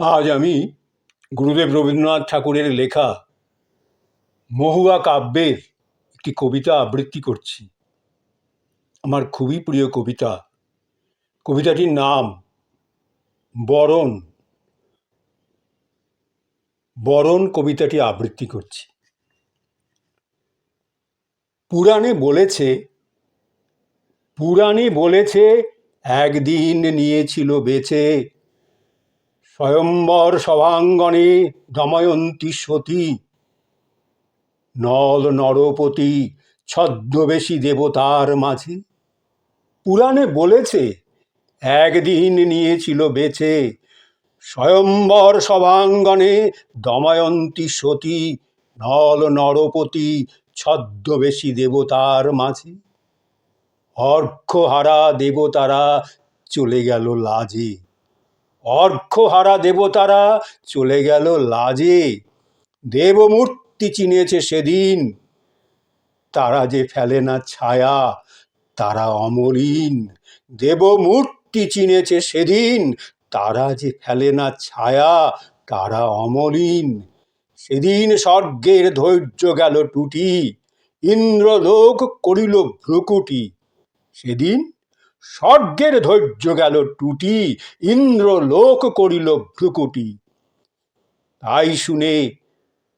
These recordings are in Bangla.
আজ আমি গুরুদেব রবীন্দ্রনাথ ঠাকুরের লেখা মহুয়া কাব্যের একটি কবিতা আবৃত্তি করছি। আমার খুবই প্রিয় কবিতা। কবিতাটির নাম বরণ। বরণ কবিতাটি আবৃত্তি করছি। পুরাণে বলেছে একদিন নিয়েছিল বেছে স্বয়ম্বর সভাঙ্গনে দময়ন্তী সতী, নল নরপতি ছদ্মবেশী দেবতার মাঝে। পুরাণে বলেছে একদিন নিয়েছিল বেছে স্বয়ম্বর সভাঙ্গনে দময়ন্তী সতী, নল নরপতি ছদ্মবেশী দেবতার মাঝে। অর্ঘ্যহারা দেবতারা চলে গেল লাজে, অর্ঘ্যহারা দেবতারা চলে গেল লাজে। দেবমূর্তি চিনেছে সেদিন, তারা যে ফেলে না ছায়া, তারা অমলিন। দেবমূর্তি চিনেছে সেদিন, তারা যে ফেলে না ছায়া, তারা অমলিন। সেদিন স্বর্গের ধৈর্য গেল টুটি, ইন্দ্রলোক করিল ভ্রুকুটি। সেদিন স্বর্গের ধৈর্য গেল টুটি, ইন্দ্রলোক করিল ভ্রুকুটি। তাই শুনে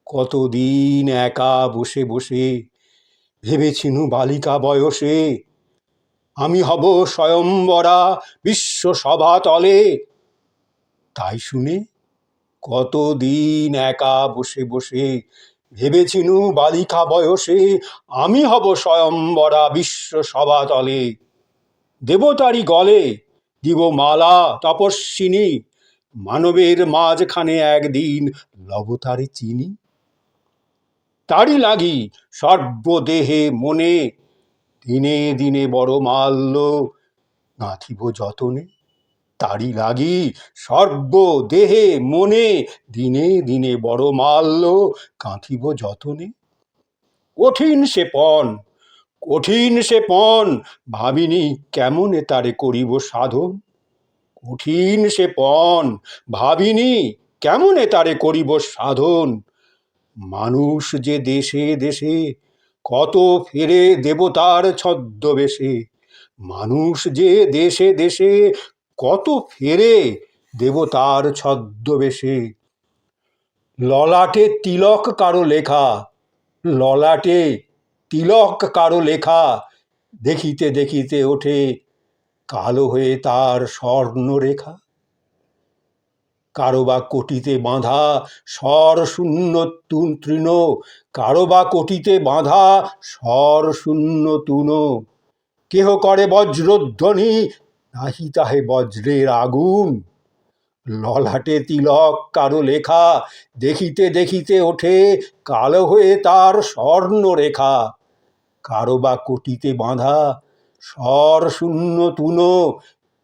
কতদিন একা বসে বসে ভেবেছিনু বালিকা বয়সে, আমি হব স্বয়ম্বরা বিশ্ব সভা তলে। তাই শুনে কতদিন একা বসে বসে ভেবেছিনু বালিকা বয়সে, আমি হব স্বয়ম্বরা বিশ্ব সভা তলে। দেবতারি গলে দিব মালা তপস্বিনী, মানবের মাঝখানে একদিন লবতারে চিনি। তারি লাগি সর্বদেহে মনে, দিনে দিনে বড় মাল্য গাঁথিব যতনে। তারি লাগি সর্বদেহে মনে, দিনে দিনে বড় মাল্য গাঁথিব যতনে। কঠিন সে পণ ভাবিনি কেমনে তারে করিব সাধন। কঠিন সে পণ ভাবিনি কেমনে তারে করিব সাধন। মানুষ যে দেশে দেশে কত ফেরে দেবতার ছদ্মবেশে, মানুষ যে দেশে দেশে কত ফেরে দেবতার ছদ্মবেশে। ললাটে তিলক কারো লেখা, ললাটে তিলক কারো লেখা, দেখিতে দেখিতে ওঠে কালো হয়ে তার স্বর্ণরেখা। কারো বা কোটিতে বাঁধা স্বর শূন্য তৃণ, কারো বা কোটিতে বাঁধা স্বর শূন্য তূণ। কেহ করে বজ্রধ্বনি, নাহি তাহে বজ্রের আগুন। ললাটে তিলক কারো লেখা, দেখিতে দেখিতে ওঠে কালো হয়ে তার স্বর্ণরেখা। কারো বা কোটিতে বাঁধা স্বর শূন্য তূণ,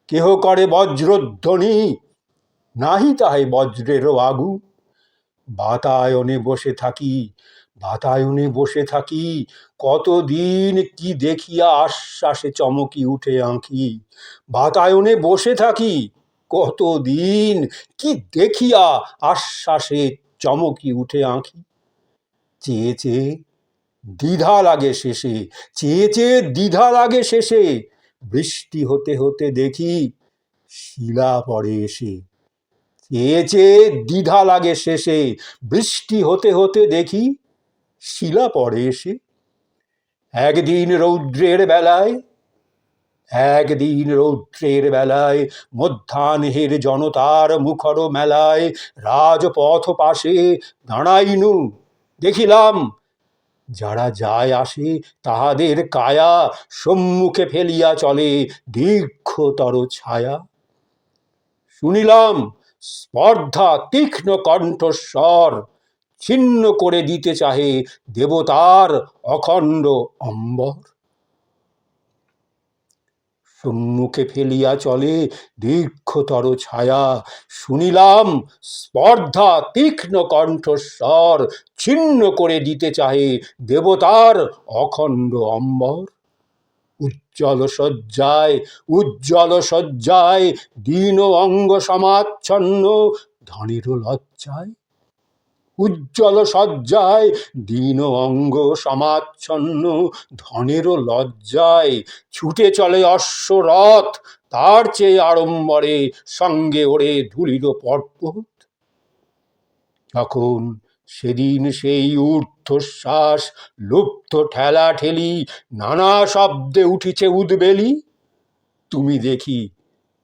কেহ করে বজ্রধ্বনি, নাহি তাহে বজ্রেরও আগুন। বাতায়নে বসে থাকি কতদিন কি দেখিয়া আশ্বাসে চমকি উঠে আঁখি। বাতায়নে বসে থাকি কতদিন কি দেখিয়া আশ্বাসে চমকি উঠে আঁখি। চেয়ে চেয়ে দ্বিধা লাগে শেষে, বৃষ্টি হতে হতে দেখি শিলা পড়ে এসে। চেয়ে চেয়ে দ্বিধা লাগে শেষে, বৃষ্টি হতে হতে দেখি শিলা পড়ে এসে। একদিন রৌদ্রের বেলায় মধ্যাহ্নের জনতার মুখর মেলায় রাজপথ পাশে দাঁড়াইনু, দেখিলাম যারা যায় আসে তাহাদের কায়া সম্মুখে ফেলিয়া চলে দীর্ঘতর ছায়া। শুনিলাম স্পর্ধা তীক্ষ্ণ কণ্ঠস্বর, ছিন্ন করে দিতে চাহে দেবতার অখণ্ড অম্বর। সম্মুখে ফেলিয়া চলে দীর্ঘতর ছায়া, শুনিলাম স্পর্ধা তীক্ষ্ণ কণ্ঠস্বর, ছিন্ন করে দিতে চাহে দেবতার অখণ্ড অম্বর। উজ্জ্বল সজ্জায় দীন অঙ্গ সমাচ্ছন্ন, ধনেরও লজ্জায়, উজ্জ্বল সজ্জায় দীন অঙ্গ সমাচ্ছন্ন, ধনেরও লজ্জায় ছুটে চলে অশ্বরথ, তার চেয়ে আড়ম্বরে সঙ্গে ওড়ে ধুলির পর্বত। তখন সেদিন সেই ঊর্ধ্বশ্বাস লুপ্ত ঠেলা ঠেলি, নানা শব্দে উঠিছে উদ্বেলি। তুমি দেখি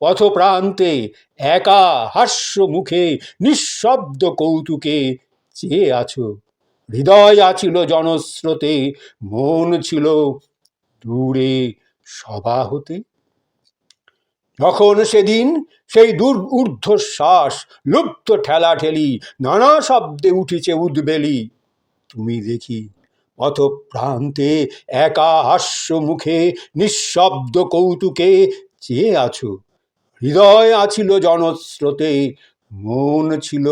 পথপ্রান্তে একা হাস্য মুখে নিঃশব্দ কৌতুকে চেয়ে আছো, হৃদয় আছিল জনস্রোতে, মন ছিল দূরে সভা হতে। যখন সেদিন সেই ঊর্ধ্বশ্বাস লুপ্ত ঠেলা ঠেলি, নানা শব্দে উঠিছে উদ্বেলি। তুমি দেখি পথপ্রান্তে একা হাস্য মুখে নিঃশব্দ কৌতুকে চেয়ে আছো, হৃদয় আছিল জনস্রোতে, মন ছিল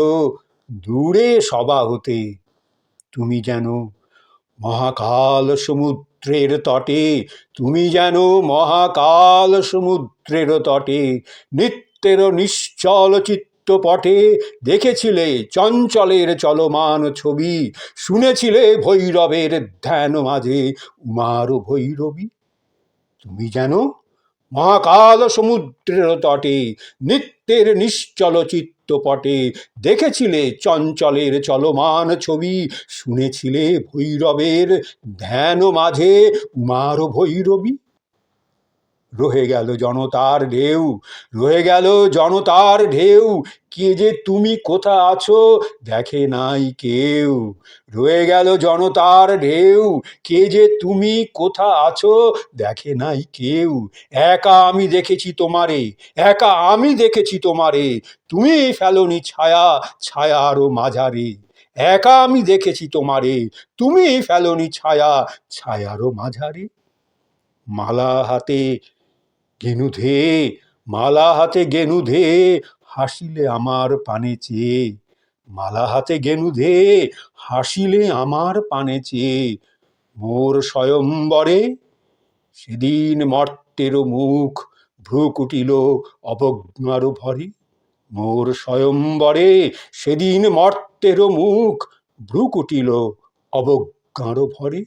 দূরে সভা হতে। তুমি যেন মহাকাল সমুদ্রের তটে, তুমি যেন মহাকাল সমুদ্রের তটে, নিত্যের নিশ্চল চিত্তপটে দেখেছিলে চঞ্চলের চলমান ছবি, শুনেছিলে ভৈরবের ধ্যান মাঝে উমার ভৈরবী। তুমি যেন মহাকাল সমুদ্রের তটে, নিত্যের নিশ্চল চিত্তপটে দেখেছিলে চঞ্চলের চলমান ছবি, শুনেছিলে ভৈরবের ধ্যান মাঝে উমার ভৈরবী। রহে গেল জনতার ঢেউ, রহে গেল জনতার ঢেউ, কে যে তুমি কোথা আছো দেখে নাই কেউ। রয়ে গেল জনতার ঢেউ, কে যে তুমি কোথা আছো দেখে নাই কেউ। একা আমি দেখেছি তোমারে, একা আমি দেখেছি তোমারে, তুমি ফেলোনি ছায়া ছায়ারও মাঝারে। একা আমি দেখেছি তোমারে, তুমি ফেলোনি ছায়া ছায়ারও মাঝারে। মালা হাতে গেনু ধেয়ে, মালা হাতে গেনু ধেয়ে হাসিলে আমার পানে চেয়ে, মালা হাতে গেনু ধেয়ে হাসিলে আমার পানে চেয়ে। মোর স্বয়ম্বরে সেদিন মর্তেরও মুখ ভ্রু কুটিল অবজ্ঞার ভরে। মোর স্বয়ম্বরে সেদিন মর্তেরও মুখ ভ্রু কুটিল অবজ্ঞার ভরে।